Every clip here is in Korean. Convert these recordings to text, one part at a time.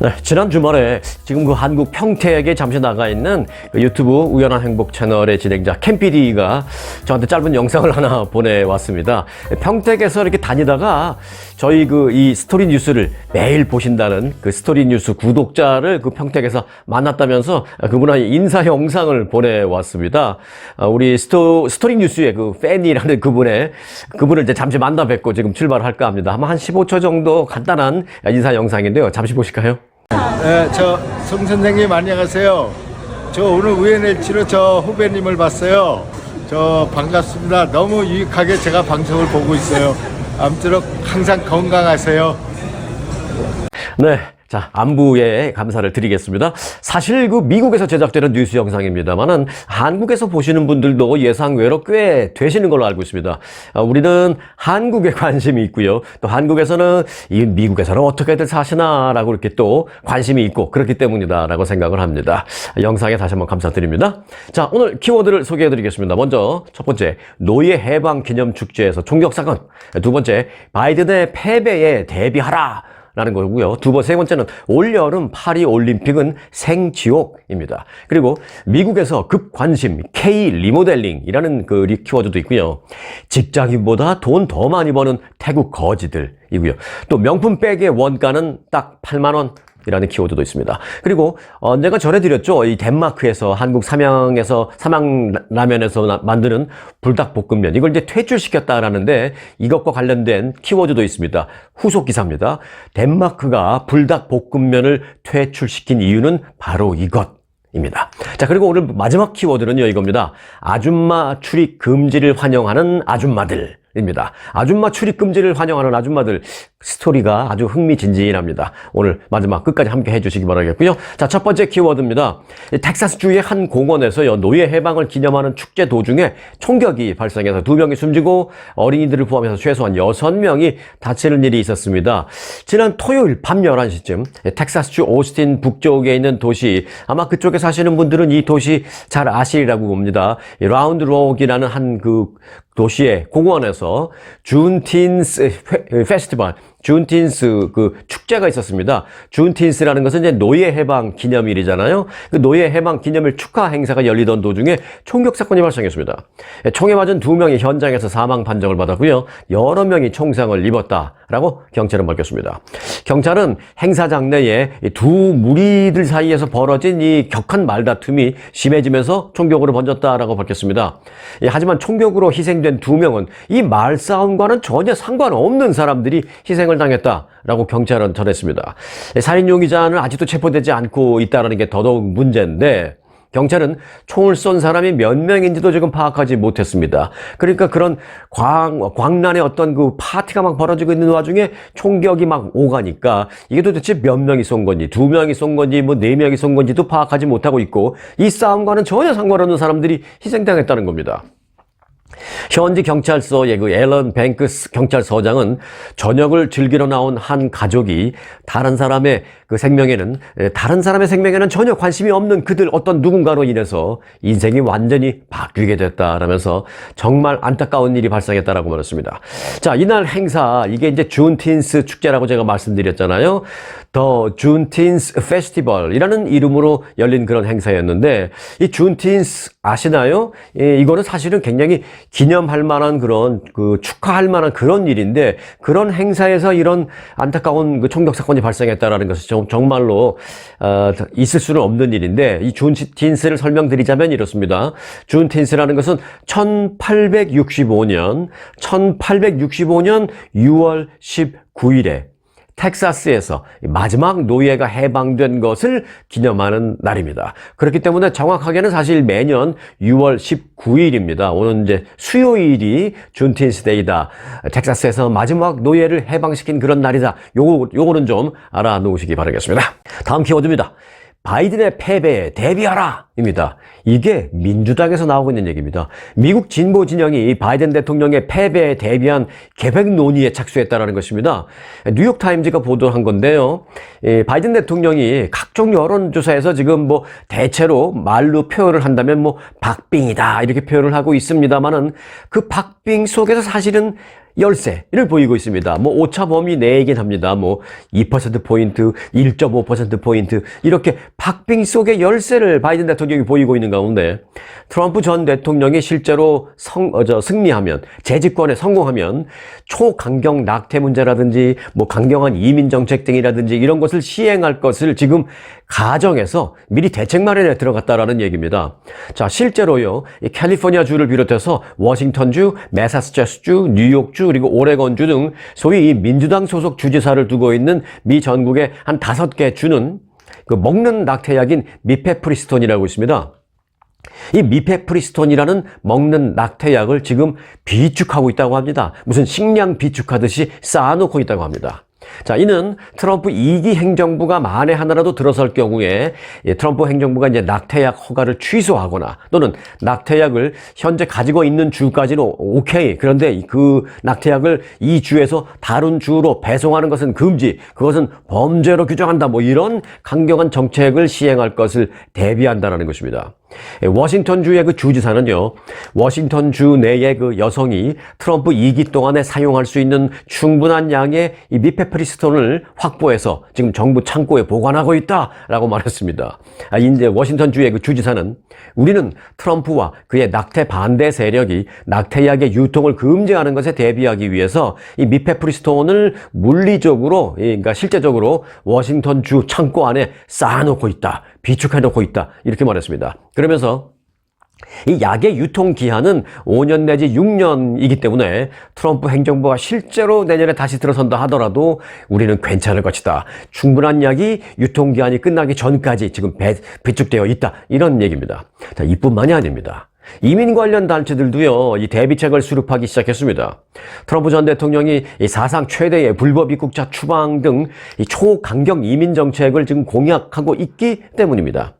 네, 지난 주말에 지금 그 한국 평택에 잠시 나가 있는 그 유튜브 우연한 행복 채널의 진행자 캠 PD가 저한테 짧은 영상을 하나 보내왔습니다. 평택에서 이렇게 다니다가 저희 그 이 스토리 뉴스를 매일 보신다는 그 스토리 뉴스 구독자를 그 평택에서 만났다면서 그분한테 인사 영상을 보내왔습니다. 우리 스토리 뉴스의 그 팬이라는 그분을 이제 잠시 만나 뵙고 지금 출발할까 합니다. 아마 한 15초 정도 간단한 인사 영상인데요. 잠시 보실까요? 네, 송 선생님 안녕하세요. 저 오늘 우연일치로 저 후배님을 봤어요. 저 반갑습니다. 너무 유익하게 제가 방송을 보고 있어요. 아무쪼록 항상 건강하세요. 네. 자, 안부에 감사를 드리겠습니다. 사실 그 미국에서 제작되는 뉴스 영상입니다만은 한국에서 보시는 분들도 예상외로 꽤 되시는 걸로 알고 있습니다. 우리는 한국에 관심이 있고요. 또 한국에서는 이 미국에서는 어떻게들 사시나라고 이렇게 또 관심이 있고 그렇기 때문이다라고 생각을 합니다. 영상에 다시 한번 감사드립니다. 자, 오늘 키워드를 소개해 드리겠습니다. 먼저 첫 번째, 노예 해방 기념 축제에서 총격 사건. 두 번째, 바이든의 패배에 대비하라. 라는 거고요. 세 번째는 올여름 파리 올림픽은 생지옥입니다. 그리고 미국에서 급관심 K 리모델링이라는 그 키워드도 있고요. 직장인보다 돈 더 많이 버는 태국 거지들이고요. 또 명품 백의 원가는 딱 8만 원. 이라는 키워드도 있습니다. 그리고 내가 전해드렸죠. 이 덴마크에서 한국 삼양라면에서 만드는 불닭볶음면 이걸 이제 퇴출시켰다라는데 이것과 관련된 키워드도 있습니다. 후속 기사입니다. 덴마크가 불닭볶음면을 퇴출시킨 이유는 바로 이것입니다. 자, 그리고 오늘 마지막 키워드는요, 이겁니다. 아줌마 출입 금지를 환영하는 아줌마들. 입니다. 아줌마 출입 금지를 환영하는 아줌마들 스토리가 아주 흥미진진합니다. 오늘 마지막 끝까지 함께 해주시기 바라겠고요. 자, 첫 번째 키워드입니다. 텍사스주의 한 공원에서요, 노예 해방을 기념하는 축제 도중에 총격이 발생해서 2명이 숨지고 어린이들을 포함해서 최소한 6명이 다치는 일이 있었습니다. 지난 토요일 밤 11시쯤 텍사스주 오스틴 북쪽에 있는 도시, 아마 그쪽에 사시는 분들은 이 도시 잘 아시리라고 봅니다. 라운드 록이라는 한 그 도시의 공원에서 준틴스 페스티벌, 준틴스 그 축제가 있었습니다. 준틴스라는 것은 이제 노예 해방 기념일이잖아요. 그 노예 해방 기념일 축하 행사가 열리던 도중에 총격 사건이 발생했습니다. 총에 맞은 2명이 현장에서 사망 판정을 받았고요. 여러 명이 총상을 입었다라고 경찰은 밝혔습니다. 경찰은 행사장 내에 두 무리들 사이에서 벌어진 이 격한 말다툼이 심해지면서 총격으로 번졌다라고 밝혔습니다. 하지만 총격으로 희생된 2명은 이 말싸움과는 전혀 상관없는 사람들이 희생을 당했다라고 경찰은 전했습니다. 살인 용의자는 아직도 체포되지 않고 있다는 게 더더욱 문제인데 경찰은 총을 쏜 사람이 몇 명인지도 지금 파악하지 못했습니다. 그러니까 그런 광란의 어떤 그 파티가 막 벌어지고 있는 와중에 총격이 막 오가니까 이게 도대체 몇 명이 쏜 건지, 2명이 쏜 건지, 뭐 4명이 쏜 건지도 파악하지 못하고 있고 이 싸움과는 전혀 상관없는 사람들이 희생당했다는 겁니다. 현지 경찰서의 그 앨런 뱅크스 경찰서장은 저녁을 즐기러 나온 한 가족이 다른 사람의 생명에는 전혀 관심이 없는 그들 어떤 누군가로 인해서 인생이 완전히 바뀌게 됐다라면서 정말 안타까운 일이 발생했다라고 말했습니다. 자, 이날 행사, 이게 이제 준틴스 축제라고 제가 말씀드렸잖아요. 더 준틴스 페스티벌이라는 이름으로 열린 그런 행사였는데 이 준틴스 아시나요? 이거는 사실은 굉장히 기념할 만한 그런 축하할 만한 그런 일인데 그런 행사에서 이런 안타까운 그 총격 사건이 발생했다라는 것은 정말로 있을 수는 없는 일인데 이 준틴스를 설명드리자면 이렇습니다. 준틴스라는 것은 1865년 6월 19일에 텍사스에서 마지막 노예가 해방된 것을 기념하는 날입니다. 그렇기 때문에 정확하게는 사실 매년 6월 19일입니다. 오늘 이제 수요일이 준틴스 데이다. 텍사스에서 마지막 노예를 해방시킨 그런 날이다. 요거는 좀 알아놓으시기 바라겠습니다. 다음 키워드입니다. 바이든의 패배에 대비하라! 입니다. 이게 민주당에서 나오고 있는 얘기입니다. 미국 진보 진영이 바이든 대통령의 패배에 대비한 계획 논의에 착수했다는 것입니다. 뉴욕타임즈가 보도한 건데요. 바이든 대통령이 각종 여론조사에서 지금 뭐 대체로 말로 표현을 한다면 뭐 박빙이다 이렇게 표현을 하고 있습니다만은 그 박빙 속에서 사실은 열세를 보이고 있습니다. 뭐 오차 범위 내이긴 합니다. 뭐 2%포인트, 1.5%포인트 이렇게 박빙 속의 열세를 바이든 대통령이 보이고 있는 가운데 트럼프 전 대통령이 실제로 승리하면, 재집권에 성공하면 초강경 낙태 문제라든지 뭐 강경한 이민 정책 등이라든지 이런 것을 시행할 것을 지금 가정에서 미리 대책 마련에 들어갔다라는 얘기입니다. 자, 실제로요, 이 캘리포니아 주를 비롯해서 워싱턴주, 매사추세츠주, 뉴욕주, 그리고 오레곤주 등 소위 이 민주당 소속 주지사를 두고 있는 미 전국의 한 5개 주는 그 먹는 낙태약인 미페프리스톤이라고 있습니다. 이 미페프리스톤이라는 먹는 낙태약을 지금 비축하고 있다고 합니다. 무슨 식량 비축하듯이 쌓아놓고 있다고 합니다. 자, 이는 트럼프 2기 행정부가 만에 하나라도 들어설 경우에 트럼프 행정부가 이제 낙태약 허가를 취소하거나 또는 낙태약을 현재 가지고 있는 주까지는 오케이. 그런데 그 낙태약을 이 주에서 다른 주로 배송하는 것은 금지. 그것은 범죄로 규정한다. 뭐 이런 강경한 정책을 시행할 것을 대비한다라는 것입니다. 워싱턴주의 그 주지사는요, 워싱턴주 내의 그 여성이 트럼프 2기 동안에 사용할 수 있는 충분한 양의 이 미페프리스톤을 확보해서 지금 정부 창고에 보관하고 있다라고 말했습니다. 이제 워싱턴주의 그 주지사는 우리는 트럼프와 그의 낙태 반대 세력이 낙태약의 유통을 금지하는 것에 대비하기 위해서 이 미페프리스톤을 물리적으로, 그러니까 실제적으로 워싱턴주 창고 안에 쌓아놓고 있다. 비축해놓고 있다. 이렇게 말했습니다. 그러면서 이 약의 유통기한은 5년 내지 6년이기 때문에 트럼프 행정부가 실제로 내년에 다시 들어선다 하더라도 우리는 괜찮을 것이다. 충분한 약이 유통기한이 끝나기 전까지 지금 비축되어 있다. 이런 얘기입니다. 자, 이뿐만이 아닙니다. 이민 관련 단체들도요, 이 대비책을 수립하기 시작했습니다. 트럼프 전 대통령이 이 사상 최대의 불법 입국자 추방 등 이 초강경 이민 정책을 지금 공약하고 있기 때문입니다.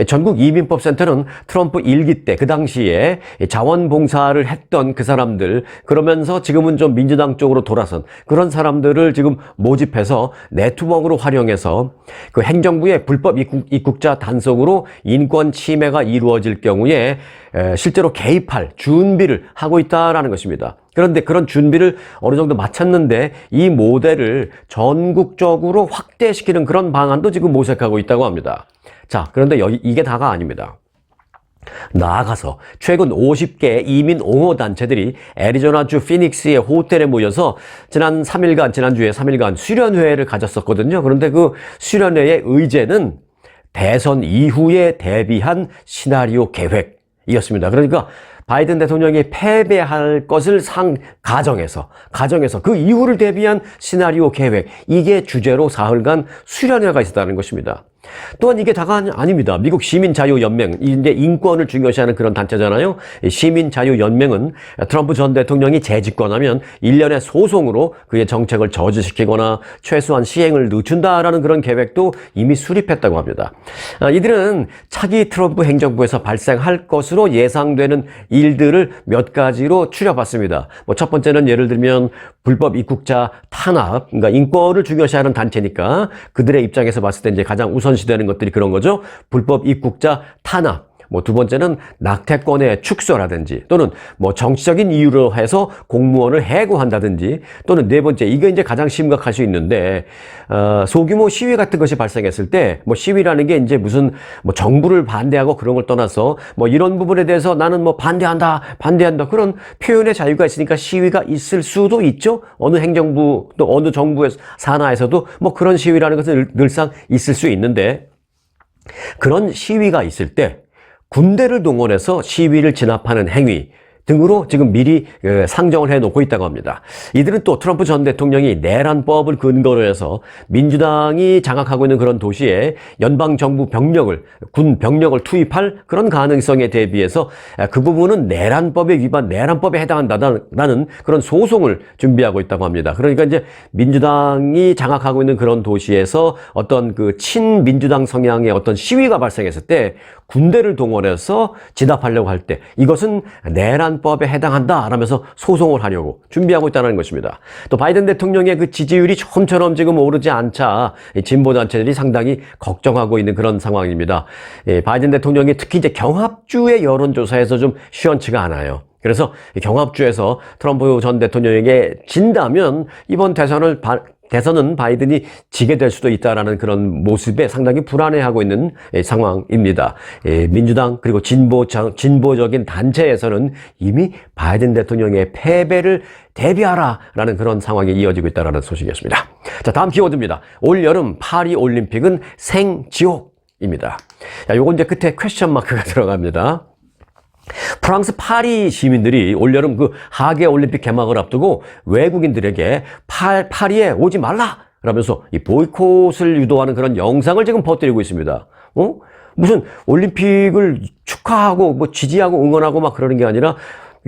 전국 이민법 센터는 트럼프 1기 때 그 당시에 자원봉사를 했던 그 사람들, 그러면서 지금은 좀 민주당 쪽으로 돌아선 그런 사람들을 지금 모집해서 네트워크로 활용해서 그 행정부의 불법 입국자 단속으로 인권 침해가 이루어질 경우에 실제로 개입할 준비를 하고 있다라는 것입니다. 그런데 그런 준비를 어느 정도 마쳤는데 이 모델을 전국적으로 확대시키는 그런 방안도 지금 모색하고 있다고 합니다. 자, 그런데 이게 다가 아닙니다. 나아가서 최근 50개 이민 옹호 단체들이 애리조나주 피닉스의 호텔에 모여서 지난주에 3일간 수련회를 가졌었거든요. 그런데 그 수련회의 의제는 대선 이후에 대비한 시나리오 계획이었습니다. 그러니까 바이든 대통령이 패배할 것을 가정에서 그 이후를 대비한 시나리오 계획, 이게 주제로 사흘간 수련회가 있었다는 것입니다. 또한 이게 다가 아닙니다. 미국 시민자유연맹, 이제 인권을 중요시하는 그런 단체잖아요. 시민자유연맹은 트럼프 전 대통령이 재집권하면 1년의 소송으로 그의 정책을 저지시키거나 최소한 시행을 늦춘다라는 그런 계획도 이미 수립했다고 합니다. 이들은 차기 트럼프 행정부에서 발생할 것으로 예상되는 일들을 몇 가지로 추려봤습니다. 첫 번째는 예를 들면 불법 입국자 탄압, 그러니까 인권을 중요시하는 단체니까 그들의 입장에서 봤을 때 이제 가장 우선시되는 것들이 그런 거죠. 불법 입국자 탄압. 두 번째는 낙태권의 축소라든지 또는 정치적인 이유로 해서 공무원을 해고한다든지 또는 네 번째, 이게 이제 가장 심각할 수 있는데 소규모 시위 같은 것이 발생했을 때 시위라는 게 이제 무슨 정부를 반대하고 그런 걸 떠나서 이런 부분에 대해서 나는 반대한다 그런 표현의 자유가 있으니까 시위가 있을 수도 있죠. 어느 행정부 또 어느 정부의 산하에서도 그런 시위라는 것은 늘상 있을 수 있는데, 그런 시위가 있을 때 군대를 동원해서 시위를 진압하는 행위 등으로 지금 미리 상정을 해놓고 있다고 합니다. 이들은 또 트럼프 전 대통령이 내란법을 근거로 해서 민주당이 장악하고 있는 그런 도시에 연방정부 군 병력을 투입할 그런 가능성에 대비해서 그 부분은 내란법에 해당한다는 그런 소송을 준비하고 있다고 합니다. 그러니까 이제 민주당이 장악하고 있는 그런 도시에서 어떤 그 친민주당 성향의 어떤 시위가 발생했을 때 군대를 동원해서 진압하려고 할 때 이것은 내란법에 해당한다 라면서 소송을 하려고 준비하고 있다는 것입니다. 또 바이든 대통령의 그 지지율이 좀처럼 지금 오르지 않자 진보 단체들이 상당히 걱정하고 있는 그런 상황입니다. 바이든 대통령이 특히 이제 경합주의 여론조사에서 좀 시원치가 않아요. 그래서 경합주에서 트럼프 전 대통령에게 진다면 이번 대선은 바이든이 지게 될 수도 있다라는 그런 모습에 상당히 불안해하고 있는 상황입니다. 민주당 그리고 진보적인 단체에서는 이미 바이든 대통령의 패배를 대비하라라는 그런 상황이 이어지고 있다는 소식이었습니다. 자, 다음 키워드입니다. 올여름 파리 올림픽은 생지옥입니다. 요건 이제 끝에 퀘스천 마크가 들어갑니다. 프랑스 파리 시민들이 올여름 그 하계 올림픽 개막을 앞두고 외국인들에게 파리에 오지 말라! 라면서 이 보이콧을 유도하는 그런 영상을 지금 퍼뜨리고 있습니다. 무슨 올림픽을 축하하고 뭐 지지하고 응원하고 막 그러는 게 아니라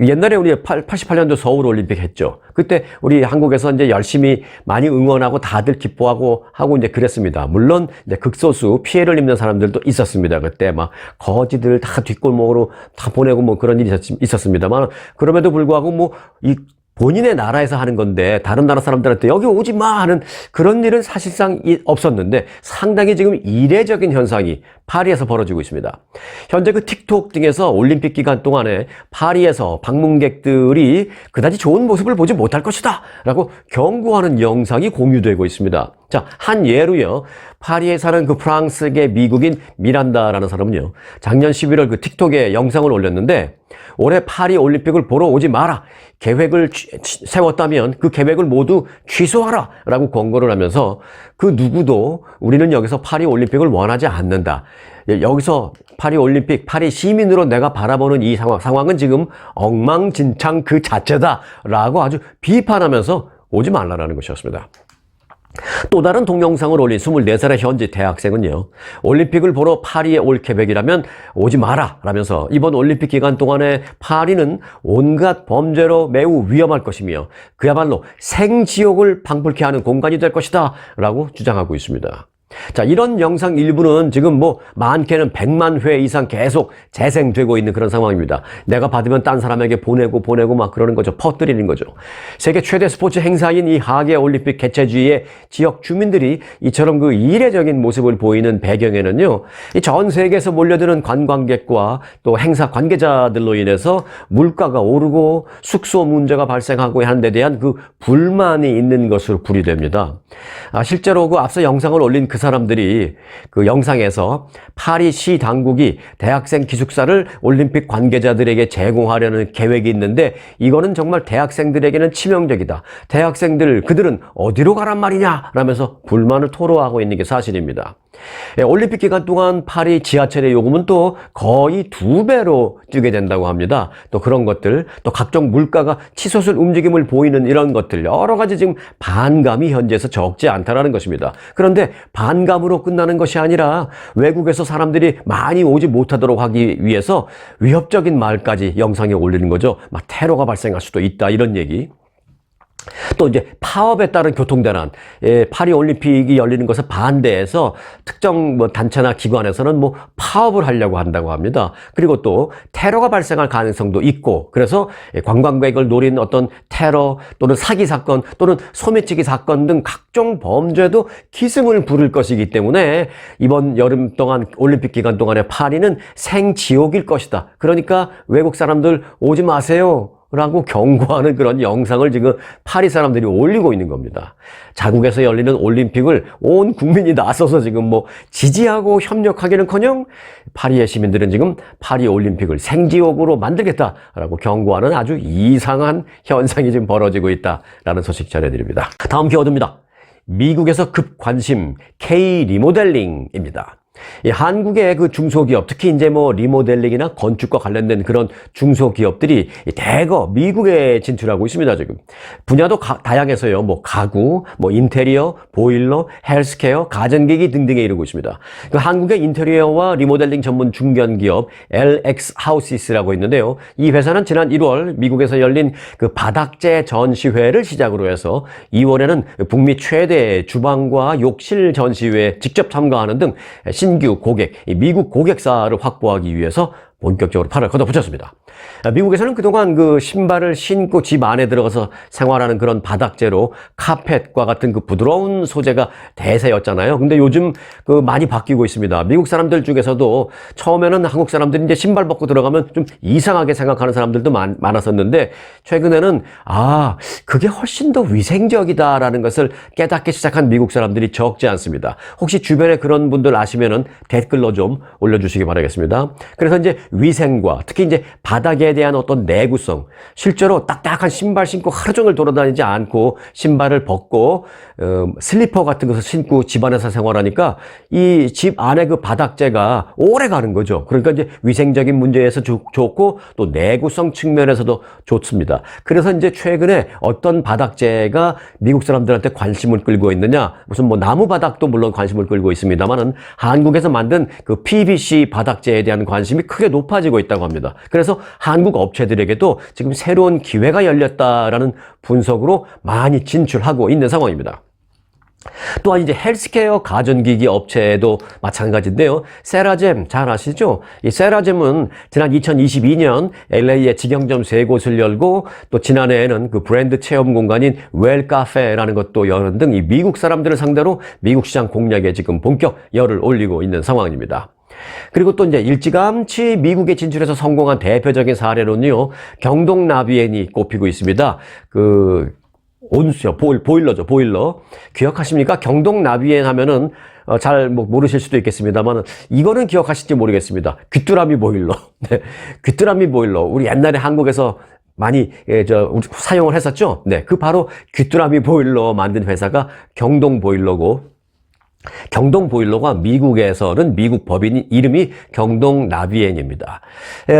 옛날에 우리 88년도 서울 올림픽 했죠. 그때 우리 한국에서 이제 열심히 많이 응원하고 다들 기뻐하고 하고 이제 그랬습니다. 물론 이제 극소수 피해를 입는 사람들도 있었습니다. 그때 막 거지들 다 뒷골목으로 다 보내고 뭐 그런 일이 있었습니다만 그럼에도 불구하고 뭐 이 본인의 나라에서 하는 건데 다른 나라 사람들한테 여기 오지 마 하는 그런 일은 사실상 없었는데 상당히 지금 이례적인 현상이 파리에서 벌어지고 있습니다. 현재 그 틱톡 등에서 올림픽 기간 동안에 파리에서 방문객들이 그다지 좋은 모습을 보지 못할 것이다 라고 경고하는 영상이 공유되고 있습니다. 자, 한 예로요. 파리에 사는 그 프랑스계 미국인 미란다라는 사람은요. 작년 11월 그 틱톡에 영상을 올렸는데 올해 파리 올림픽을 보러 오지 마라. 계획을 세웠다면 그 계획을 모두 취소하라 라고 권고를 하면서 그 누구도 우리는 여기서 파리 올림픽을 원하지 않는다. 여기서 파리 올림픽, 파리 시민으로 내가 바라보는 이 상황은 지금 엉망진창 그 자체다 라고 아주 비판하면서 오지 말라라는 것이었습니다. 또 다른 동영상을 올린 24살의 현지 대학생은요. 올림픽을 보러 파리에 올 계획이라면 오지 마라 라면서 이번 올림픽 기간 동안에 파리는 온갖 범죄로 매우 위험할 것이며 그야말로 생지옥을 방불케 하는 공간이 될 것이다 라고 주장하고 있습니다. 자, 이런 영상 일부는 지금 뭐 많게는 100만 회 이상 계속 재생되고 있는 그런 상황입니다. 내가 받으면 딴 사람에게 보내고 막 그러는 거죠. 퍼뜨리는 거죠. 세계 최대 스포츠 행사인 이 하계 올림픽 개최지의 지역 주민들이 이처럼 그 이례적인 모습을 보이는 배경에는요. 이 전 세계에서 몰려드는 관광객과 또 행사 관계자들로 인해서 물가가 오르고 숙소 문제가 발생하고 하는 데 대한 그 불만이 있는 것으로 분류됩니다. 실제로 그 앞서 영상을 올린 그 사람들이 그 영상에서 파리시 당국이 대학생 기숙사를 올림픽 관계자들에게 제공하려는 계획이 있는데 이거는 정말 대학생들에게는 치명적이다. 대학생들 그들은 어디로 가란 말이냐 라면서 불만을 토로하고 있는 게 사실입니다. 올림픽 기간 동안 파리 지하철의 요금은 또 거의 2배로 뛰게 된다고 합니다. 또 그런 것들, 또 각종 물가가 치솟을 움직임을 보이는 이런 것들 여러 가지 지금 반감이 현지에서 적지 않다라는 것입니다. 그런데 반감으로 끝나는 것이 아니라 외국에서 사람들이 많이 오지 못하도록 하기 위해서 위협적인 말까지 영상에 올리는 거죠. 막 테러가 발생할 수도 있다 이런 얘기. 또 이제 파업에 따른 교통대란, 파리 올림픽이 열리는 것에 반대해서 특정 뭐 단체나 기관에서는 뭐 파업을 하려고 한다고 합니다. 그리고 또 테러가 발생할 가능성도 있고, 그래서 관광객을 노린 어떤 테러 또는 사기 사건 또는 소매치기 사건 등 각종 범죄도 기승을 부릴 것이기 때문에 이번 여름 동안 올림픽 기간 동안에 파리는 생지옥일 것이다. 그러니까 외국 사람들 오지 마세요 라고 경고하는 그런 영상을 지금 파리 사람들이 올리고 있는 겁니다. 자국에서 열리는 올림픽을 온 국민이 나서서 지금 뭐 지지하고 협력하기는커녕 파리의 시민들은 지금 파리 올림픽을 생지옥으로 만들겠다라고 경고하는 아주 이상한 현상이 지금 벌어지고 있다라는 소식 전해드립니다. 다음 키워드입니다. 미국에서 급관심 K 리모델링입니다. 이 한국의 그 중소기업, 특히 이제 뭐 리모델링이나 건축과 관련된 그런 중소기업들이 대거 미국에 진출하고 있습니다, 지금. 분야도 다양해서요, 뭐 가구, 뭐 인테리어, 보일러, 헬스케어, 가전기기 등등에 이르고 있습니다. 그 한국의 인테리어와 리모델링 전문 중견기업 LX 하우시스라고 있는데요. 이 회사는 지난 1월 미국에서 열린 그 바닥재 전시회를 시작으로 해서 2월에는 북미 최대 주방과 욕실 전시회에 직접 참가하는 등 신규 고객, 미국 고객사를 확보하기 위해서 본격적으로 팔을 걷어붙였습니다. 미국에서는 그동안 그 신발을 신고 집 안에 들어가서 생활하는 그런 바닥재로 카펫과 같은 그 부드러운 소재가 대세였잖아요. 근데 요즘 그 많이 바뀌고 있습니다. 미국 사람들 중에서도 처음에는 한국 사람들이 이제 신발 벗고 들어가면 좀 이상하게 생각하는 사람들도 많았었는데, 최근에는 그게 훨씬 더 위생적이다라는 것을 깨닫기 시작한 미국 사람들이 적지 않습니다. 혹시 주변에 그런 분들 아시면은 댓글로 좀 올려주시기 바라겠습니다. 그래서 이제 위생과 특히 이제 바닥에 대한 어떤 내구성, 실제로 딱딱한 신발 신고 하루 종일 돌아다니지 않고 신발을 벗고 슬리퍼 같은 것을 신고 집 안에서 생활하니까 이 집 안에 그 바닥재가 오래 가는 거죠. 그러니까 이제 위생적인 문제에서 좋고 또 내구성 측면에서도 좋습니다. 그래서 이제 최근에 어떤 바닥재가 미국 사람들한테 관심을 끌고 있느냐, 무슨 뭐 나무 바닥도 물론 관심을 끌고 있습니다만은 한국에서 만든 그 PVC 바닥재에 대한 관심이 크게 높아지고 있다고 합니다. 그래서 한국 업체들에게도 지금 새로운 기회가 열렸다라는 분석으로 많이 진출하고 있는 상황입니다. 또한 이제 헬스케어 가전기기 업체도 마찬가지인데요. 세라젬 잘 아시죠? 이 세라젬은 지난 2022년 LA에 직영점 3곳을 열고 또 지난해에는 그 브랜드 체험 공간인 웰카페라는 것도 여는 등 이 미국 사람들을 상대로 미국 시장 공략에 지금 본격 열을 올리고 있는 상황입니다. 그리고 또 이제 일찌감치 미국에 진출해서 성공한 대표적인 사례로는요, 경동 나비엔이 꼽히고 있습니다. 온수요, 보일러죠, 보일러. 기억하십니까? 경동 나비엔 하면은, 잘 모르실 수도 있겠습니다만, 이거는 기억하실지 모르겠습니다. 귀뚜라미 보일러. 네. 귀뚜라미 보일러. 우리 옛날에 한국에서 많이, 사용을 했었죠? 네. 그 바로 귀뚜라미 보일러 만든 회사가 경동 보일러고, 경동 보일러가 미국에서는 미국 법인 이름이 경동 나비엔입니다.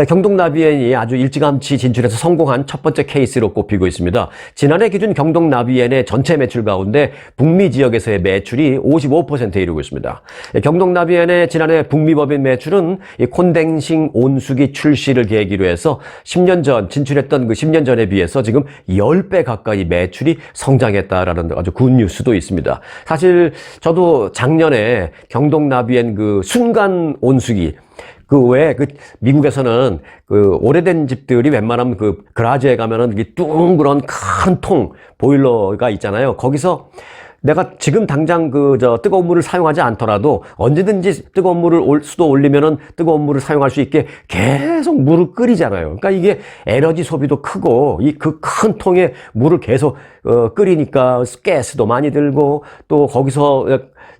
경동 나비엔이 아주 일찌감치 진출해서 성공한 첫 번째 케이스로 꼽히고 있습니다. 지난해 기준 경동 나비엔의 전체 매출 가운데 북미 지역에서의 매출이 55%에 이르고 있습니다. 경동 나비엔의 지난해 북미 법인 매출은 콘덴싱 온수기 출시를 계기로 해서 10년 전 진출했던 그 10년 전에 비해서 지금 10배 가까이 매출이 성장했다라는 아주 굿뉴스도 있습니다. 사실 저도 작년에 경동 나비엔 그 순간 온수기, 미국에서는 오래된 집들이 웬만하면 그라지에 가면은 이게 둥그런 큰 통 보일러가 있잖아요. 거기서 내가 지금 당장 뜨거운 물을 사용하지 않더라도 언제든지 뜨거운 물을 수도 올리면은 뜨거운 물을 사용할 수 있게 계속 물을 끓이잖아요. 그러니까 이게 에너지 소비도 크고 그 큰 통에 물을 계속 끓이니까 가스도 많이 들고 또 거기서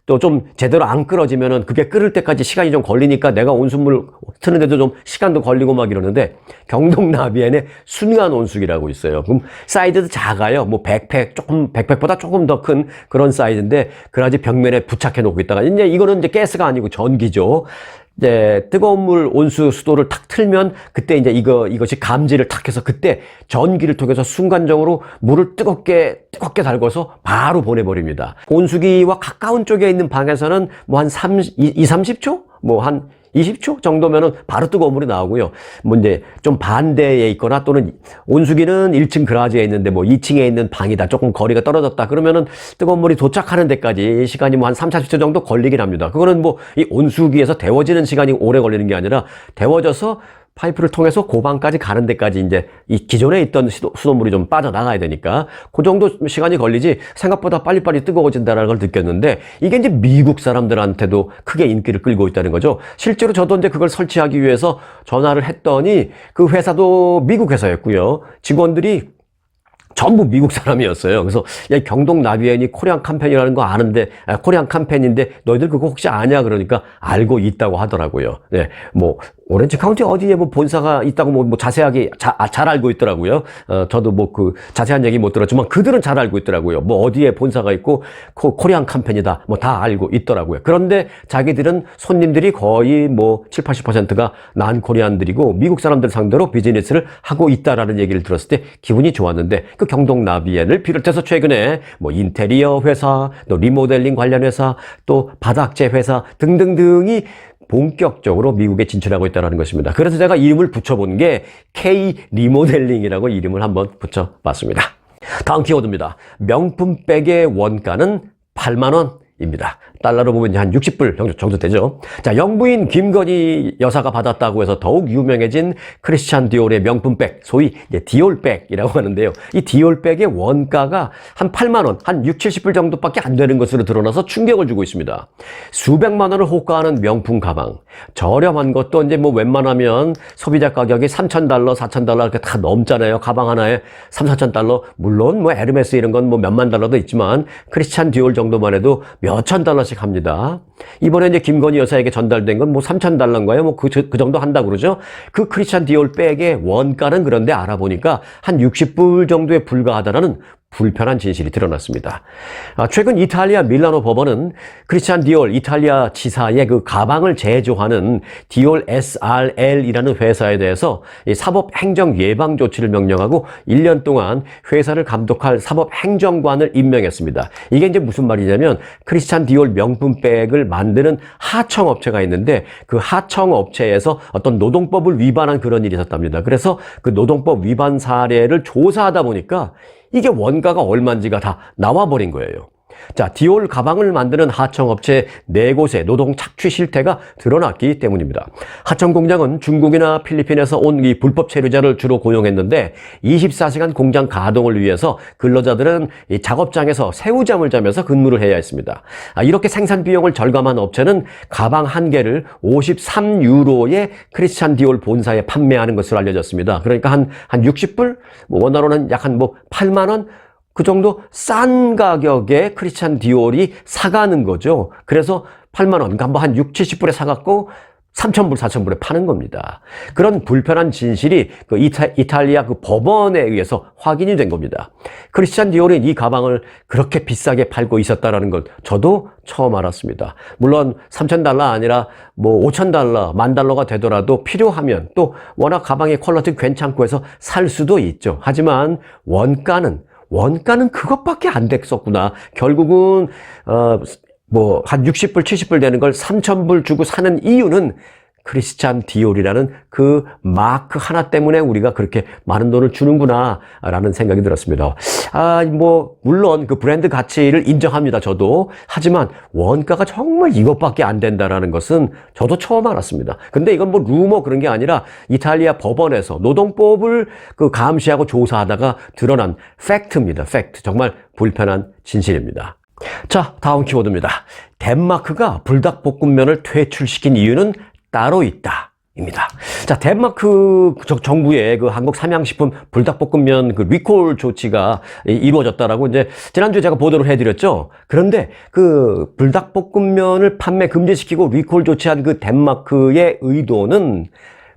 또 좀 제대로 안 끓어지면은 그게 끓을 때까지 시간이 좀 걸리니까 내가 온수물 트는데도 좀 시간도 걸리고 막 이러는데, 경동 나비엔의 순간 온수기라고 있어요. 그럼 사이즈도 작아요. 뭐 백팩보다 조금 더 큰 그런 사이즈인데 그라지 벽면에 부착해 놓고 있다가, 이제 이거는 이제 가스가 아니고 전기죠. 이제 뜨거운 물 온수 수도를 탁 틀면 그때 이제 이것이 감지를 탁 해서 그때 전기를 통해서 순간적으로 물을 뜨겁게 달궈서 바로 보내버립니다. 온수기와 가까운 쪽에 있는 방에서는 뭐 한 30초? 뭐 한 20초 정도면은 바로 뜨거운 물이 나오고요. 뭐 이제 좀 반대에 있거나 또는 온수기는 1층 그라지에 있는데 뭐 2층에 있는 방이다, 조금 거리가 떨어졌다 그러면은 뜨거운 물이 도착하는 데까지 시간이 뭐 한 30-40초 정도 걸리긴 합니다. 그거는 뭐 이 온수기에서 데워지는 시간이 오래 걸리는 게 아니라 데워져서 파이프를 통해서 고방까지 가는 데까지 이제 이 기존에 있던 수돗물이 좀 빠져나가야 되니까 그 정도 시간이 걸리지 생각보다 빨리빨리 뜨거워진다는 걸 느꼈는데, 이게 이제 미국 사람들한테도 크게 인기를 끌고 있다는 거죠. 실제로 저도 이제 그걸 설치하기 위해서 전화를 했더니 그 회사도 미국 회사였고요. 직원들이 전부 미국 사람이었어요. 그래서 야, 경동 나비엔이 코리안 컴퍼니라는 거 아는데, 코리안 컴퍼니인데 너희들 그거 혹시 아냐? 그러니까 알고 있다고 하더라고요. 네, 뭐 오렌지 카운티 어디에 뭐 본사가 있다고 뭐 자세하게 잘 알고 있더라고요. 저도 뭐 자세한 얘기 못 들었지만 그들은 잘 알고 있더라고요. 뭐 어디에 본사가 있고 코리안 컴퍼니다 뭐 다 알고 있더라고요. 그런데 자기들은 손님들이 거의 뭐 70-80%가 난 코리안들이고 미국 사람들 상대로 비즈니스를 하고 있다라는 얘기를 들었을 때 기분이 좋았는데, 그 경동 나비엔을 비롯해서 최근에 뭐 인테리어 회사, 또 리모델링 관련 회사, 또 바닥재 회사 등등등이 본격적으로 미국에 진출하고 있다는 것입니다. 그래서 제가 이름을 붙여본 게 K 리모델링이라고 이름을 한번 붙여봤습니다. 다음 키워드입니다. 명품 백의 원가는 8만 원. 입니다. 달러로 보면 한 60불 정도 되죠. 자, 영부인 김건희 여사가 받았다고 해서 더욱 유명해진 크리스찬 디올의 명품백, 소위 디올백이라고 하는데요. 이 디올백의 원가가 한 8만 원, 한 6, 70불 정도밖에 안 되는 것으로 드러나서 충격을 주고 있습니다. 수백만 원을 호가하는 명품 가방. 저렴한 것도 이제 뭐 웬만하면 소비자 가격이 3,000달러, 4,000달러 이렇게 다 넘잖아요. 가방 하나에 3, 4,000달러. 물론 뭐 에르메스 이런 건 뭐 몇만 달러도 있지만 크리스찬 디올 정도만 해도 몇천 달러씩 합니다. 이번에 이제 김건희 여사에게 전달된 건 뭐 3,000달러인가요? 뭐 그 정도 한다고 그러죠. 그 크리스찬 디올 백의 원가는 그런데 알아보니까 한 60불 정도에 불과하다는 불편한 진실이 드러났습니다. 최근 이탈리아 밀라노 법원은 크리스찬 디올 이탈리아 지사의 그 가방을 제조하는 디올 SRL이라는 회사에 대해서 사법 행정 예방 조치를 명령하고 1년 동안 회사를 감독할 사법 행정관을 임명했습니다. 이게 이제 무슨 말이냐면 크리스찬 디올 명품백을 만드는 하청업체가 있는데 그 하청업체에서 어떤 노동법을 위반한 그런 일이 있었답니다. 그래서 그 노동법 위반 사례를 조사하다 보니까 이게 원가가 얼마인지가 다 나와버린 거예요. 자, 디올 가방을 만드는 하청업체 4곳의 노동 착취 실태가 드러났기 때문입니다. 하청 공장은 중국이나 필리핀에서 온 이 불법 체류자를 주로 고용했는데 24시간 공장 가동을 위해서 근로자들은 이 작업장에서 새우잠을 자면서 근무를 해야 했습니다. 이렇게 생산 비용을 절감한 업체는 가방 한 개를 53유로에 크리스찬 디올 본사에 판매하는 것으로 알려졌습니다. 그러니까 한 60불? 뭐 원화로는 약 한 8만 원? 그 정도 싼 가격에 크리스찬 디올이 사가는 거죠. 그래서 8만 원, 그러니까 한 6, 70불에 사갖고 3,000불, 4,000불에 파는 겁니다. 그런 불편한 진실이 그 이탈리아 그 법원에 의해서 확인이 된 겁니다. 크리스찬 디올이 이 가방을 그렇게 비싸게 팔고 있었다라는 걸 저도 처음 알았습니다. 물론 3,000달러 아니라 뭐 5,000달러, 10,000달러가 되더라도 필요하면 또 워낙 가방의 퀄리티 괜찮고 해서 살 수도 있죠. 하지만 원가는 그것밖에 안 됐었구나. 결국은 뭐 한 60불, 70불 되는 걸 3,000불 주고 사는 이유는 크리스찬 디올이라는 그 마크 하나 때문에 우리가 그렇게 많은 돈을 주는구나 라는 생각이 들었습니다. 뭐 물론 그 브랜드 가치를 인정합니다. 저도. 하지만 원가가 정말 이것밖에 안 된다라는 것은 저도 처음 알았습니다. 근데 이건 뭐 루머 그런 게 아니라 이탈리아 법원에서 노동법을 그 감시하고 조사하다가 드러난 팩트입니다. 팩트. 정말 불편한 진실입니다. 자, 다음 키워드입니다. 덴마크가 불닭볶음면을 퇴출시킨 이유는 따로 있다. 입니다. 자, 덴마크 정부의 그 한국 삼양식품 불닭볶음면 그 리콜 조치가 이루어졌다라고 이제 지난주에 제가 보도를 해드렸죠. 그런데 그 불닭볶음면을 판매 금지시키고 리콜 조치한 그 덴마크의 의도는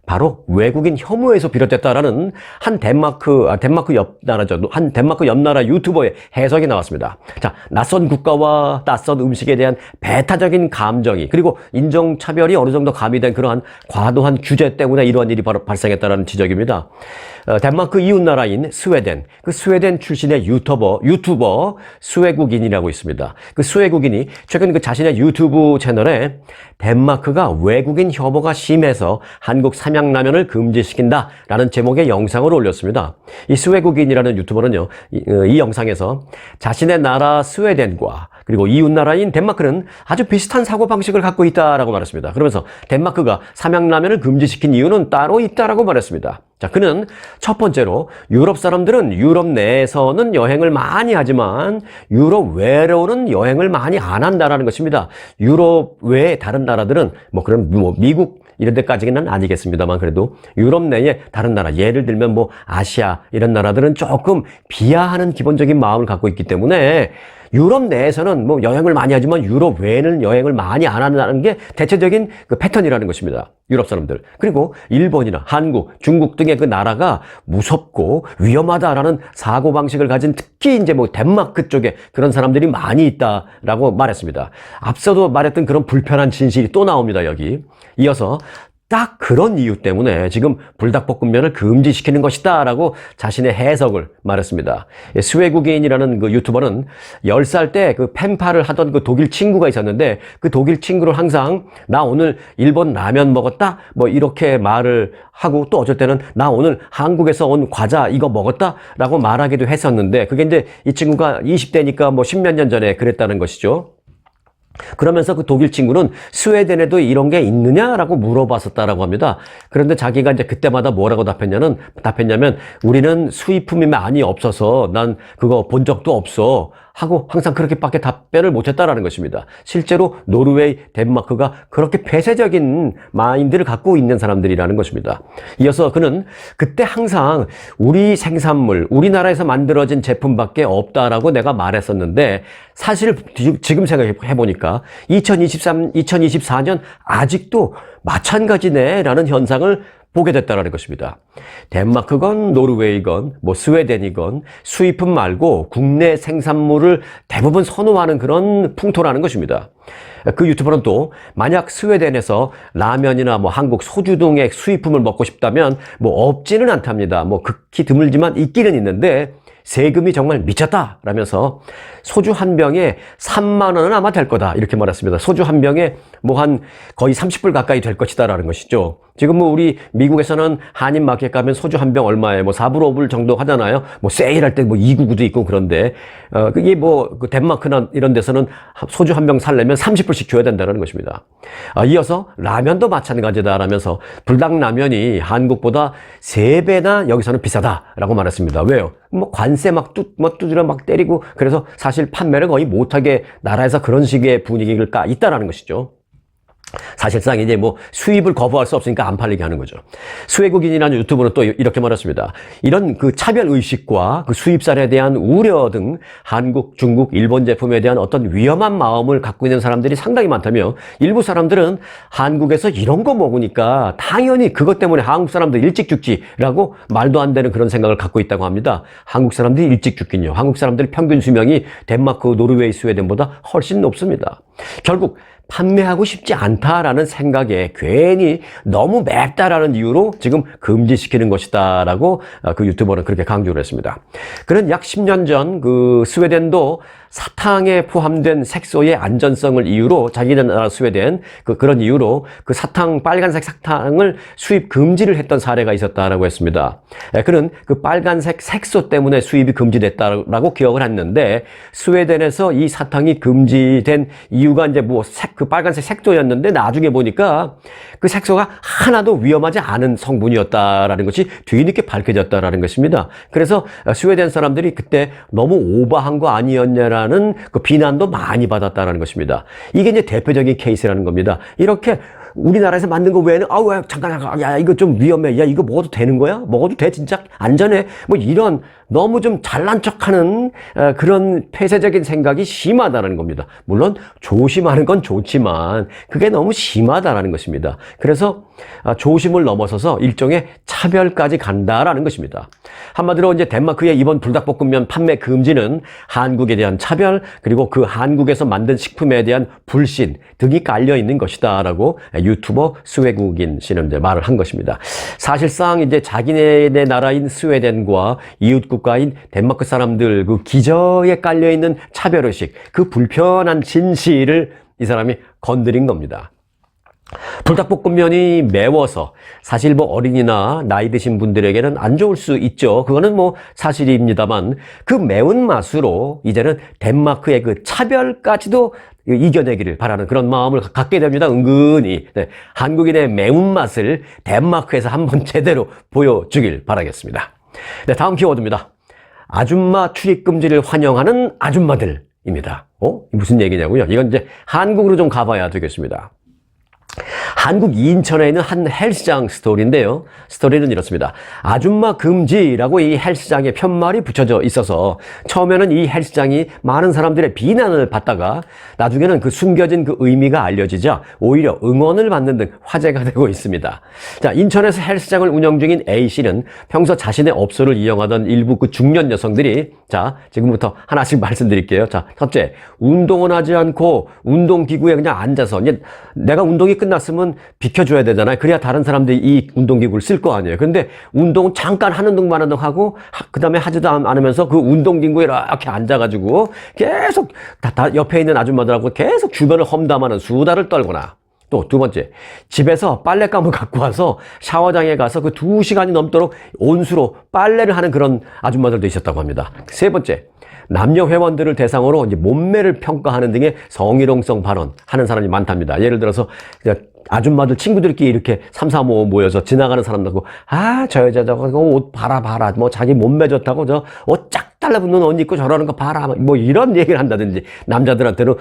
바로 외국인 혐오에서 비롯됐다라는 한 덴마크 옆 나라죠. 한 덴마크 옆 나라 유튜버의 해석이 나왔습니다. 자, 낯선 국가와 낯선 음식에 대한 배타적인 감정이 그리고 인종차별이 어느 정도 가미된 그러한 과도한 규제 때문에 이러한 일이 바로 발생했다라는 지적입니다. 덴마크 이웃 나라인 스웨덴, 그 스웨덴 출신의 유튜버 스웨국인이라고 있습니다. 그 스웨국인이 최근 그 자신의 유튜브 채널에 덴마크가 외국인 혐오가 심해서 한국 삼양라면을 금지시킨다라는 제목의 영상을 올렸습니다. 이 스웨국인이라는 유튜버는요, 이 영상에서 자신의 나라 스웨덴과 그리고 이웃 나라인 덴마크는 아주 비슷한 사고방식을 갖고 있다라고 말했습니다. 그러면서 덴마크가 삼양라면을 금지시킨 이유는 따로 있다라고 말했습니다. 자, 그는 첫 번째로 유럽 사람들은 유럽 내에서는 여행을 많이 하지만 유럽 외로는 여행을 많이 안 한다라는 것입니다. 유럽 외의 다른 나라들은 그럼 미국 이런 데까지는 아니겠습니다만 그래도 유럽 내의 다른 나라, 예를 들면 아시아 이런 나라들은 조금 비하하는 기본적인 마음을 갖고 있기 때문에 유럽 내에서는 여행을 많이 하지만 유럽 외에는 여행을 많이 안 한다는 게 대체적인 그 패턴이라는 것입니다. 유럽 사람들. 그리고 일본이나 한국, 중국 등의 그 나라가 무섭고 위험하다라는 사고방식을 가진 특히 이제 덴마크 쪽에 그런 사람들이 많이 있다라고 말했습니다. 앞서도 말했던 그런 불편한 진실이 또 나옵니다, 여기. 이어서 딱 그런 이유 때문에 지금 불닭볶음면을 금지시키는 것이다 라고 자신의 해석을 말했습니다. 스웨국인이라는 그 유튜버는 10살 때 그 펜팔을 하던 그 독일 친구가 있었는데 그 독일 친구를 항상 나 오늘 일본 라면 먹었다? 이렇게 말을 하고 또 어쩔 때는 나 오늘 한국에서 온 과자 이거 먹었다? 라고 말하기도 했었는데 그게 이제 이 친구가 20대니까 10몇 년 전에 그랬다는 것이죠. 그러면서 그 독일 친구는 스웨덴에도 이런 게 있느냐라고 물어봤었다라고 합니다. 그런데 자기가 이제 그때마다 뭐라고 답했냐면 우리는 수입품이 많이 없어서 난 그거 본 적도 없어 하고 항상 그렇게밖에 답변을 못했다라는 것입니다. 실제로 노르웨이, 덴마크가 그렇게 폐쇄적인 마인드를 갖고 있는 사람들이라는 것입니다. 이어서 그는 그때 항상 우리 생산물, 우리나라에서 만들어진 제품밖에 없다라고 내가 말했었는데 사실 지금 생각해 보니까 2024년 아직도 마찬가지네라는 현상을 보게 됐다는 것입니다. 덴마크건 노르웨이건 뭐 스웨덴이건 수입품 말고 국내 생산물을 대부분 선호하는 그런 풍토라는 것입니다. 그 유튜버는 또 만약 스웨덴에서 라면이나 뭐 한국 소주 등의 수입품을 먹고 싶다면 뭐 없지는 않답니다. 뭐 극히 드물지만 있기는 있는데 세금이 정말 미쳤다 라면서 소주 한 병에 3만 원은 아마 될 거다 이렇게 말했습니다. 소주 한 병에 뭐 한 거의 30불 가까이 될 것이다 라는 것이죠. 지금 뭐 우리 미국에서는 한인마켓 가면 소주 한 병 얼마에 뭐 4불 5불 정도 하잖아요. 뭐 세일할 때 뭐 299도 있고 그런데 그게 뭐 그 덴마크나 이런 데서는 소주 한 병 살려면 30불씩 줘야 된다는 것입니다. 이어서 라면도 마찬가지다 라면서 불닭라면이 한국보다 3배나 여기서는 비싸다라고 말했습니다. 왜요? 뭐 관세 막 두드려 막 때리고 그래서 사실 판매를 거의 못하게 나라에서 그런 식의 분위기가 있다라는 것이죠. 사실상 이제 뭐 수입을 거부할 수 없으니까 안 팔리게 하는 거죠. 수혜국인이라는 유튜브는 또 이렇게 말했습니다. 이런 그 차별 의식과 그 수입산에 대한 우려 등 한국, 중국, 일본 제품에 대한 어떤 위험한 마음을 갖고 있는 사람들이 상당히 많다며 일부 사람들은 한국에서 이런 거 먹으니까 당연히 그것 때문에 한국 사람들 일찍 죽지라고 말도 안 되는 그런 생각을 갖고 있다고 합니다. 한국 사람들이 일찍 죽긴요. 한국 사람들의 평균 수명이 덴마크, 노르웨이, 스웨덴보다 훨씬 높습니다. 결국 판매하고 싶지 않다라는 생각에 괜히 너무 맵다라는 이유로 지금 금지시키는 것이다라고 그 유튜버는 그렇게 강조를 했습니다. 그는 약 10년 전 그 스웨덴도 사탕에 포함된 색소의 안전성을 이유로 자기네 나라 스웨덴 그런 이유로 그 빨간색 사탕을 수입 금지를 했던 사례가 있었다라고 했습니다. 그는 그 빨간색 색소 때문에 수입이 금지됐다라고 기억을 했는데 스웨덴에서 이 사탕이 금지된 이유가 이제 그 빨간색 색소였는데 나중에 보니까 그 색소가 하나도 위험하지 않은 성분이었다라는 것이 뒤늦게 밝혀졌다라는 것입니다. 그래서 스웨덴 사람들이 그때 너무 오버한 거 아니었냐라는 그 비난도 많이 받았다라는 것입니다. 이게 이제 대표적인 케이스라는 겁니다. 이렇게 우리나라에서 만든 거 외에는 왜 잠깐 야 이거 좀 위험해. 야 이거 먹어도 되는 거야? 먹어도 돼? 진짜 안전해? 뭐 이런 너무 좀 잘난 척하는 그런 폐쇄적인 생각이 심하다는 겁니다. 물론 조심하는 건 좋지만 그게 너무 심하다라는 것입니다. 그래서 조심을 넘어서서 일종의 차별까지 간다라는 것입니다. 한마디로 이제 덴마크의 이번 불닭볶음면 판매 금지는 한국에 대한 차별 그리고 그 한국에서 만든 식품에 대한 불신 등이 깔려 있는 것이다라고 유튜버 스웨국인 씨는 이제 말을 한 것입니다. 사실상 이제 자기네 나라인 스웨덴과 이웃 국가인 덴마크 사람들 그 기저에 깔려 있는 차별의식, 그 불편한 진실을 이 사람이 건드린 겁니다. 불닭볶음면이 매워서 사실 뭐 어린이나 나이 드신 분들에게는 안 좋을 수 있죠. 그거는 뭐 사실입니다만 그 매운맛으로 이제는 덴마크의 그 차별까지도 이겨내기를 바라는 그런 마음을 갖게 됩니다. 은근히. 네, 한국인의 매운맛을 덴마크에서 한번 제대로 보여주길 바라겠습니다. 네, 다음 키워드입니다. 아줌마 출입금지를 환영하는 아줌마들입니다. 무슨 얘기냐고요? 이건 이제 한국으로 좀 가봐야 되겠습니다. 한국 인천에 있는 한 헬스장 스토리인데요. 스토리는 이렇습니다. 아줌마 금지라고 이 헬스장에 편말이 붙여져 있어서 처음에는 이 헬스장이 많은 사람들의 비난을 받다가 나중에는 그 숨겨진 그 의미가 알려지자 오히려 응원을 받는 등 화제가 되고 있습니다. 자, 인천에서 헬스장을 운영 중인 A씨는 평소 자신의 업소를 이용하던 일부 그 중년 여성들이 자, 지금부터 하나씩 말씀드릴게요. 자, 첫째, 운동은 하지 않고 운동기구에 그냥 앉아서 이제 내가 운동이 끝났으면 비켜줘야 되잖아요. 그래야 다른 사람들이 이 운동기구를 쓸 거 아니에요. 그런데 운동은 잠깐 하는 둥 마는 둥 하고 그 다음에 하지도 않으면서 그 운동기구에 이렇게 앉아가지고 계속 옆에 있는 아줌마들하고 계속 주변을 험담하는 수다를 떨거나 또 두 번째, 집에서 빨랫감을 갖고 와서 샤워장에 가서 그 2시간이 넘도록 온수로 빨래를 하는 그런 아줌마들도 있었다고 합니다. 세 번째, 남녀 회원들을 대상으로 이제 몸매를 평가하는 등의 성희롱성 발언 하는 사람이 많답니다. 예를 들어서 아줌마들 친구들끼리 이렇게 3, 4, 5 모여서 지나가는 사람들하고 저 여자 저거 옷 봐라 뭐 자기 몸매 좋다고 저 옷 쫙 달라붙는 옷 입고 저러는 거 봐라 뭐 이런 얘기를 한다든지, 남자들한테는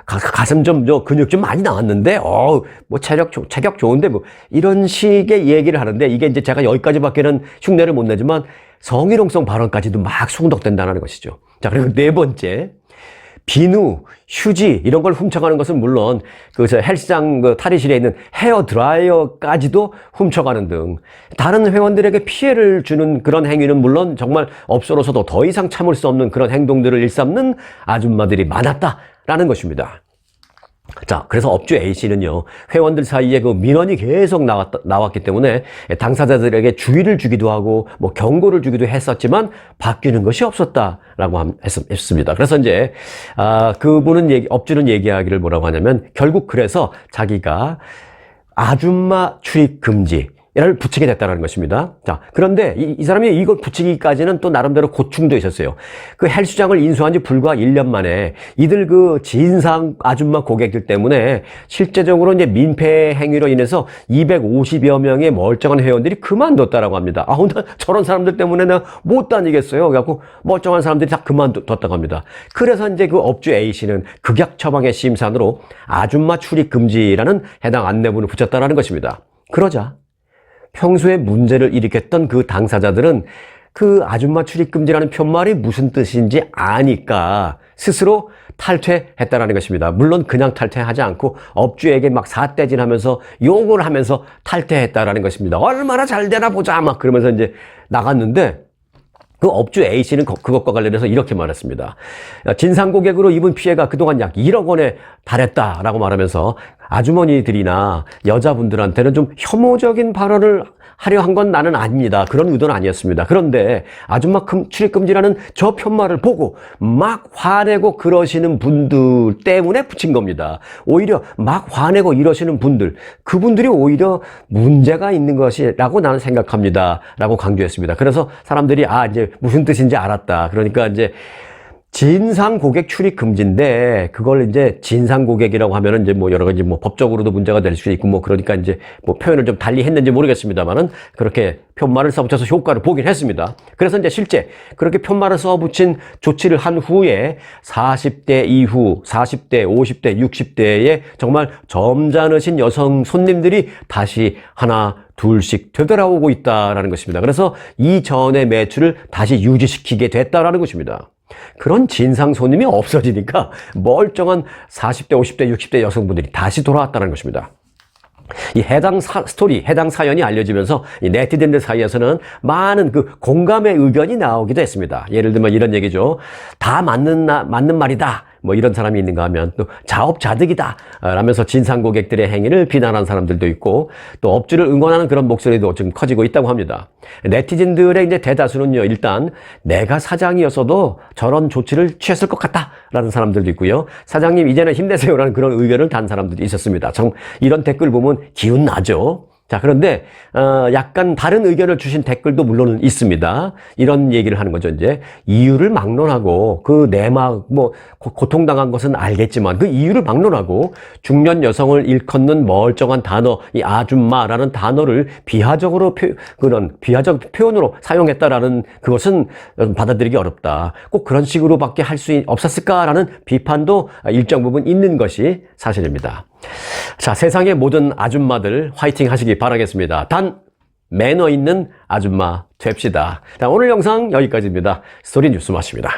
가슴 좀 근육 좀 많이 나왔는데 뭐 체격 좋은데 뭐 이런 식의 얘기를 하는데, 이게 이제 제가 여기까지밖에는 흉내를 못 내지만 성희롱성 발언까지도 막 소문덕된다는 것이죠. 자, 그리고 네 번째, 비누, 휴지 이런 걸 훔쳐가는 것은 물론 헬스장 탈의실에 있는 헤어 드라이어까지도 훔쳐가는 등 다른 회원들에게 피해를 주는 그런 행위는 물론 정말 업소로서도 더 이상 참을 수 없는 그런 행동들을 일삼는 아줌마들이 많았다라는 것입니다. 자, 그래서 업주 A씨는요, 회원들 사이에 그 민원이 계속 나왔기 때문에 당사자들에게 주의를 주기도 하고 뭐 경고를 주기도 했었지만 바뀌는 것이 없었다라고 했습니다. 그래서 이제 업주는 얘기하기를 뭐라고 하냐면, 결국 그래서 자기가 아줌마 출입 금지 를 붙이게 됐다는 것입니다. 자, 그런데 이 사람이 이걸 붙이기까지는 또 나름대로 고충도 있었어요. 그 헬스장을 인수한 지 불과 1년 만에 이들 진상 아줌마 고객들 때문에 실제적으로 이제 민폐 행위로 인해서 250여 명의 멀쩡한 회원들이 그만뒀다라고 합니다. 나 저런 사람들 때문에 내가 못 다니겠어요. 그래갖고 멀쩡한 사람들이 다 그만뒀다고 합니다. 그래서 이제 그 업주 A씨는 극약 처방의 심산으로 아줌마 출입 금지라는 해당 안내문을 붙였다라는 것입니다. 그러자 평소에 문제를 일으켰던 그 당사자들은 그 아줌마 출입금지라는 편말이 무슨 뜻인지 아니까 스스로 탈퇴했다라는 것입니다. 물론 그냥 탈퇴하지 않고 업주에게 막 삿대질하면서 욕을 하면서 탈퇴했다라는 것입니다. 얼마나 잘 되나 보자 막 그러면서 이제 나갔는데, 그 업주 A씨는 그것과 관련해서 이렇게 말했습니다. 진상 고객으로 입은 피해가 그동안 약 1억 원에 달했다라고 말하면서 아주머니들이나 여자분들한테는 좀 혐오적인 발언을 하려 한 건 나는 아닙니다. 그런 의도는 아니었습니다. 그런데 아줌마 출입금지라는 저 편말을 보고 막 화내고 그러시는 분들 때문에 붙인 겁니다. 오히려 막 화내고 이러시는 분들, 그분들이 오히려 문제가 있는 것이라고 나는 생각합니다. 라고 강조했습니다. 그래서 사람들이 이제 무슨 뜻인지 알았다. 그러니까 이제 진상 고객 출입 금지인데, 그걸 이제 진상 고객이라고 하면은 이제 뭐 여러 가지 뭐 법적으로도 문제가 될 수 있고 뭐 그러니까 이제 뭐 표현을 좀 달리 했는지 모르겠습니다만은 그렇게 편말을 써붙여서 효과를 보긴 했습니다. 그래서 이제 실제 그렇게 편말을 써붙인 조치를 한 후에 40대 이후 40대, 50대, 60대의 정말 점잖으신 여성 손님들이 다시 하나, 둘씩 되돌아오고 있다라는 것입니다. 그래서 이전의 매출을 다시 유지시키게 됐다라는 것입니다. 그런 진상 손님이 없어지니까 멀쩡한 40대, 50대, 60대 여성분들이 다시 돌아왔다는 것입니다. 이 해당 해당 사연이 알려지면서 이 네티즌들 사이에서는 많은 공감의 의견이 나오기도 했습니다. 예를 들면 이런 얘기죠. 다 맞는 말이다. 뭐 이런 사람이 있는가 하면 또 자업자득이다 라면서 진상 고객들의 행위를 비난하는 사람들도 있고, 또 업주를 응원하는 그런 목소리도 좀 커지고 있다고 합니다. 네티즌들의 이제 대다수는요, 일단 내가 사장이었어도 저런 조치를 취했을 것 같다 라는 사람들도 있고요, 사장님 이제는 힘내세요라는 그런 의견을 단 사람들이 있었습니다. 이런 댓글 보면 기운 나죠. 자, 그런데 약간 다른 의견을 주신 댓글도 물론 있습니다. 이런 얘기를 하는 거죠. 이제 이유를 막론하고 그 내막 고통당한 것은 알겠지만 그 이유를 막론하고 중년 여성을 일컫는 멀쩡한 단어, 이 아줌마라는 단어를 비하적 표현으로 사용했다라는 그것은 받아들이기 어렵다. 꼭 그런 식으로밖에 할 수 없었을까라는 비판도 일정 부분 있는 것이 사실입니다. 자, 세상의 모든 아줌마들 화이팅 하시기 바라겠습니다. 단 매너 있는 아줌마 됩시다. 자, 오늘 영상 여기까지입니다. 스토리 뉴스 마칩니다.